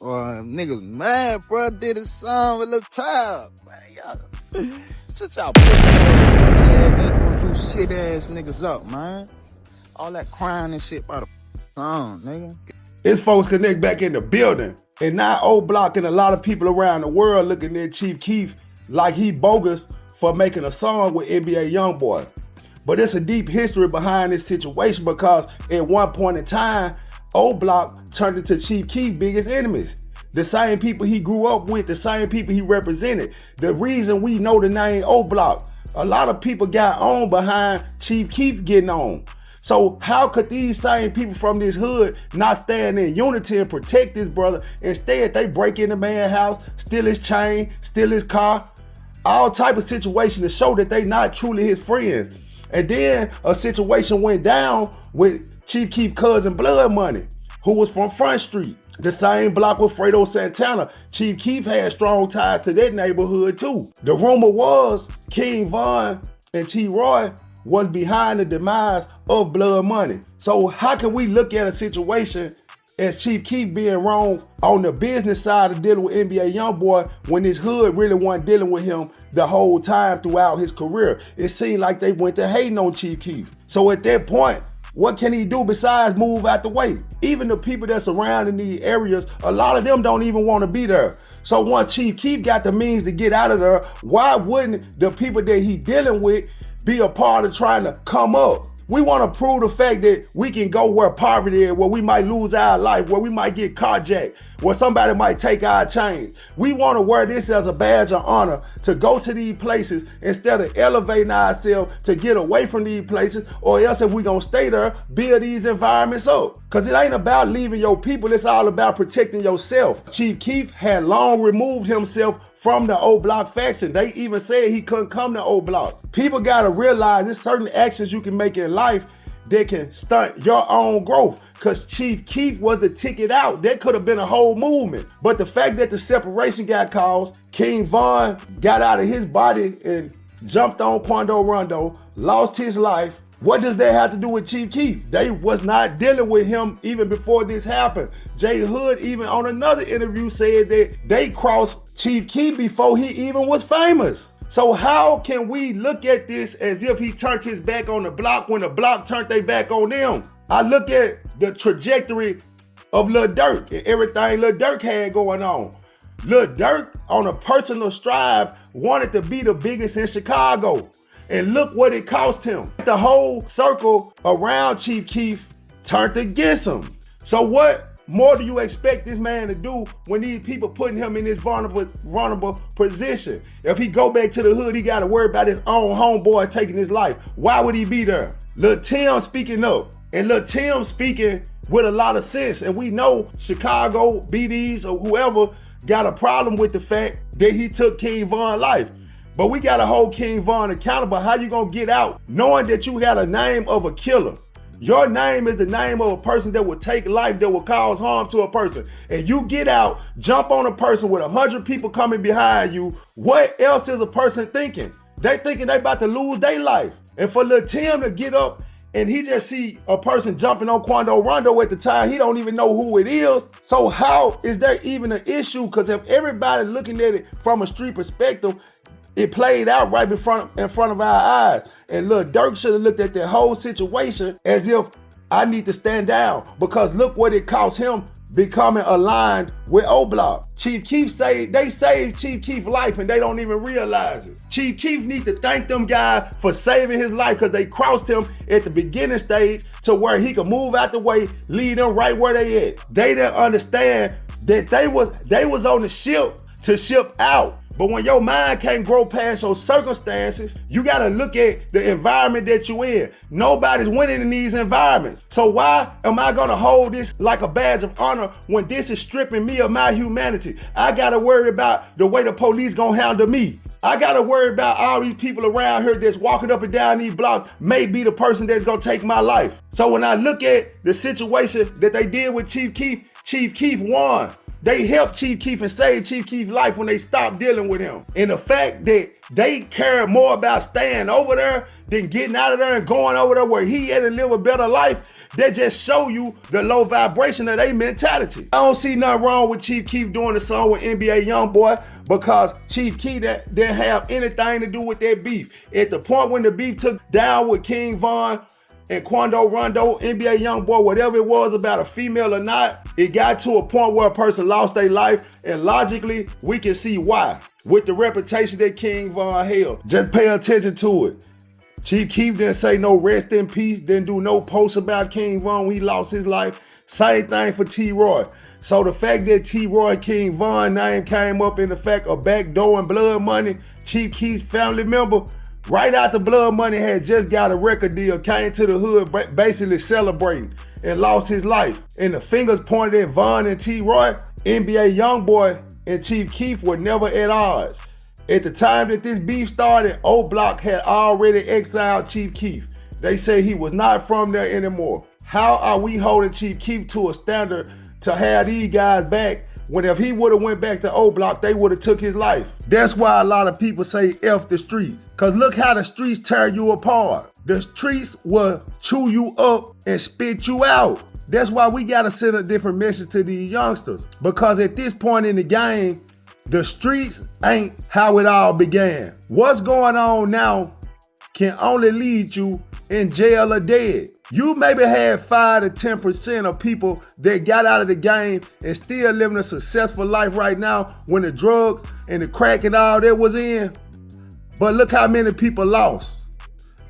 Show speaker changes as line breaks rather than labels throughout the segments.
Niggas mad, bro. Did a song with Lil Tim. Man, y'all. Shut y'all pussy ass do shit ass niggas up, man. All that crying and shit by the song, nigga.
His folks connect back in the building. And now Oblock and a lot of people around the world looking at Chief Keef like he bogus for making a song with NBA Youngboy. But it's a deep history behind this situation because at one point in time, Oblock turned into Chief Keef's biggest enemies. The same people he grew up with, the same people he represented. The reason we know the name Oblock, a lot of people got on behind Chief Keef getting on. So how could these same people from this hood not stand in unity and protect this brother? Instead, they break in the man's house, steal his chain, steal his car, all type of situation to show that they not truly his friends. And then a situation went down with Chief Keef's cousin Blood Money, who was from Front Street, the same block with Fredo Santana. Chief Keef had strong ties to that neighborhood too. The rumor was King Von and T. Roy was behind the demise of Blood Money. So how can we look at a situation as Chief Keef being wrong on the business side of dealing with NBA Youngboy when his hood really wasn't dealing with him the whole time throughout his career? It seemed like they went to hating on Chief Keef. So at that point, what can he do besides move out the way? Even the people that's around in these areas, a lot of them don't even want to be there. So once Chief Keef got the means to get out of there, why wouldn't the people that he dealing with be a part of trying to come up? We want to prove the fact that we can go where poverty is, where we might lose our life, where we might get carjacked, where somebody might take our chains. We want to wear this as a badge of honor to go to these places instead of elevating ourselves to get away from these places, or else if we're going to stay there, build these environments up. Because it ain't about leaving your people, it's all about protecting yourself. Chief Keef had long removed himself from the Oblock faction. They even said he couldn't come to Oblock. People gotta realize there's certain actions you can make in life that can stunt your own growth. Cause Chief Keef was the ticket out. That could have been a whole movement. But the fact that the separation got caused, King Von got out of his body and jumped on Quando Rondo, lost his life. What does that have to do with Chief Keef? They was not dealing with him even before this happened. Jay Hood even on another interview said that they crossed Chief Keef before he even was famous. So how can we look at this as if he turned his back on the block when the block turned their back on them? I look at the trajectory of Lil Durk and everything Lil Durk had going on. Lil Durk, on a personal strive, wanted to be the biggest in Chicago. And look what it cost him. The whole circle around Chief Keef turned against him. So what more do you expect this man to do when these people putting him in this vulnerable position? If he go back to the hood, he got to worry about his own homeboy taking his life. Why would he be there? Lil Tim speaking up. And Lil Tim speaking with a lot of sense. And we know Chicago, BDs, or whoever got a problem with the fact that he took King Von's life. But we gotta hold King Von accountable. How you gonna get out knowing that you got a name of a killer? Your name is the name of a person that will take life, that will cause harm to a person. And you get out, jump on a person with 100 people coming behind you. What else is a person thinking? They thinking they about to lose their life. And for Lil Tim to get up and he just see a person jumping on Quando Rondo at the time, he don't even know who it is. So how is there even an issue? Because if everybody looking at it from a street perspective, it played out right in front of our eyes. And Lil Durk should have looked at that whole situation as if I need to stand down, because look what it cost him becoming aligned with Oblock. Chief Keef they saved Chief Keef's life and they don't even realize it. Chief Keef need to thank them guys for saving his life, because they crossed him at the beginning stage to where he could move out the way, lead them right where they at. They didn't understand that they was on the ship to ship out. But when your mind can't grow past your circumstances, you gotta look at the environment that you're in. Nobody's winning in these environments. So why am I gonna hold this like a badge of honor when this is stripping me of my humanity? I gotta worry about the way the police gonna handle me. I gotta worry about all these people around here that's walking up and down these blocks may be the person that's gonna take my life. So when I look at the situation that they did with Chief Keef, Chief Keef won. They helped Chief Keef and saved Chief Keef's life when they stopped dealing with him. And the fact that they cared more about staying over there than getting out of there and going over there where he had to live a better life, they just show you the low vibration of their mentality. I don't see nothing wrong with Chief Keef doing the song with NBA Youngboy because Chief Keef didn't have anything to do with that beef. At the point when the beef took down with King Von and Quando Rondo, NBA Youngboy, whatever it was about a female or not, it got to a point where a person lost their life, and logically, we can see why. With the reputation that King Von held. Just pay attention to it. Chief Keef didn't say no rest in peace, didn't do no posts about King Von when he lost his life. Same thing for T-Roy. So the fact that T-Roy and King Von name came up in the fact of Backdoor and Blood Money, Chief Keef's family member, right after Blood Money had just got a record deal, came to the hood basically celebrating and lost his life. And the fingers pointed at Von and T-Roy, NBA Youngboy and Chief Keef were never at odds. At the time that this beef started, Oblock had already exiled Chief Keef. They say he was not from there anymore. How are we holding Chief Keef to a standard to have these guys back when if he would have went back to Oblock, they would have took his life? That's why a lot of people say F the streets. Cause look how the streets tear you apart. The streets will chew you up and spit you out. That's why we gotta send a different message to these youngsters. Because at this point in the game, the streets ain't how it all began. What's going on now can only lead you in jail or dead. You maybe had 5 to 10% of people that got out of the game and still living a successful life right now when the drugs and the crack and all that was in. But look how many people lost.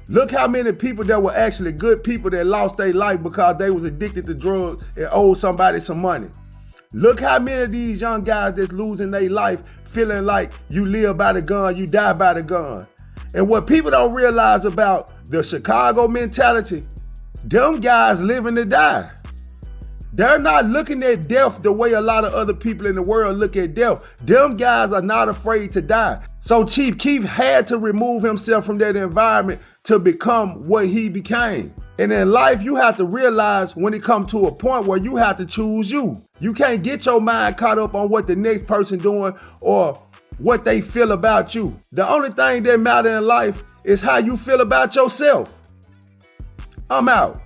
Look how many people that were actually good people that lost their life because they was addicted to drugs and owed somebody some money. Look how many of these young guys that's losing their life feeling like you live by the gun, you die by the gun. And what people don't realize about the Chicago mentality, them guys living to die. They're not looking at death the way a lot of other people in the world look at death. Them guys are not afraid to die. So Chief Keef had to remove himself from that environment to become what he became. And in life, you have to realize when it comes to a point where you have to choose you. You can't get your mind caught up on what the next person doing or what they feel about you. The only thing that matters in life is how you feel about yourself. I'm out.